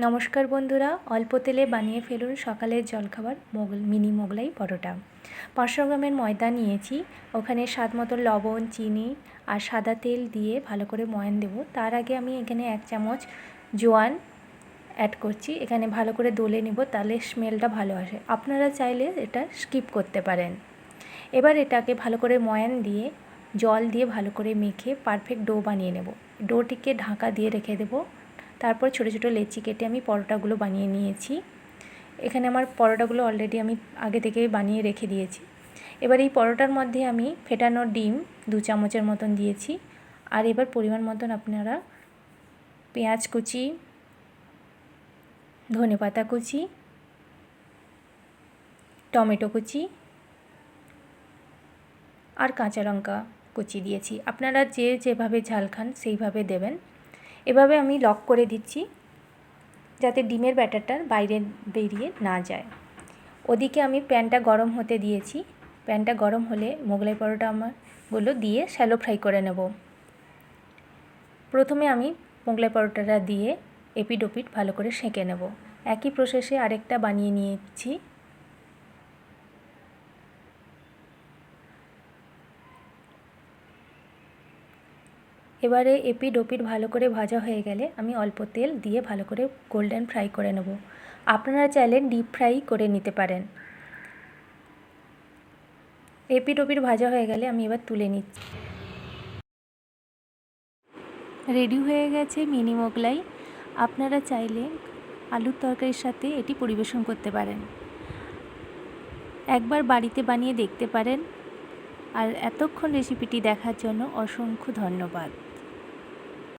নমস্কার বন্ধুরা, অল্প তেলে বানিয়ে ফেলুন সকালের জলখাবার মিনি মোগলাই পরোটা। 500 গ্রামের ময়দা নিয়েছি, ওখানে স্বাদ মতো লবণ, চিনি আর সাদা তেল দিয়ে ভালো করে ময়ান দেব। তার আগে আমি এখানে 1 চামচ জোয়ান অ্যাড করছি। এখানে ভালো করে দলে নেব, তাহলে স্মেলটা ভালো আসে। আপনারা চাইলে এটা স্কিপ করতে পারেন। এবার এটাকে ভালো করে ময়ান দিয়ে জল দিয়ে ভালো করে মেখে পারফেক্ট ডো বানিয়ে নেব। ডোটিকে ঢাকা দিয়ে রেখে দেব। তারপর ছোটো ছোটো লেচি কেটে আমি পরোটাগুলো বানিয়ে নিয়েছি। এখানে আমার পরোটাগুলো অলরেডি আমি আগে থেকেই বানিয়ে রেখে দিয়েছি। এবার এই পরোটার মধ্যে আমি ফেটানো ডিম 2 চামচের মতন দিয়েছি। আর এবার পরিমাণ মতন আপনারা পেঁয়াজ কুচি, ধনেপাতা কুচি, টমেটো কুচি আর কাঁচা লঙ্কা কুচি দিয়েছি। আপনারা যেভাবে ঝাল খান সেইভাবে দেবেন। এভাবে আমি লক করে দিচ্ছি যাতে ডিমের ব্যাটারটা বাইরে বেরিয়ে না যায়। ওদিকে আমি প্যানটা গরম হতে দিয়েছি। প্যানটা গরম হলে মোগলাই পরোটা আমারগুলো দিয়ে শ্যালো ফ্রাই করে নেব। প্রথমে আমি মোগলাই পরোটাটা দিয়ে এপিট ওপিট ভালো করে সেঁকে নেব। একই প্রসেসে আরেকটা বানিয়ে নিয়েছি। এবারে এপিট ওপিট ভালো করে ভাজা হয়ে গেলে আমি অল্প তেল দিয়ে ভালো করে গোল্ডেন ফ্রাই করে নেব। আপনারা চাইলে ডিপ ফ্রাই করে নিতে পারেন। এপিট ওপিট ভাজা হয়ে গেলে আমি এবার তুলে নিচ্ছি। রেডি হয়ে গেছে মিনি মোগলাই। আপনারা চাইলে আলুর তরকারির সাথে এটি পরিবেশন করতে পারেন। একবার বাড়িতে বানিয়ে দেখতে পারেন। আর এতক্ষণ রেসিপিটি দেখার জন্য অসংখ্য ধন্যবাদ।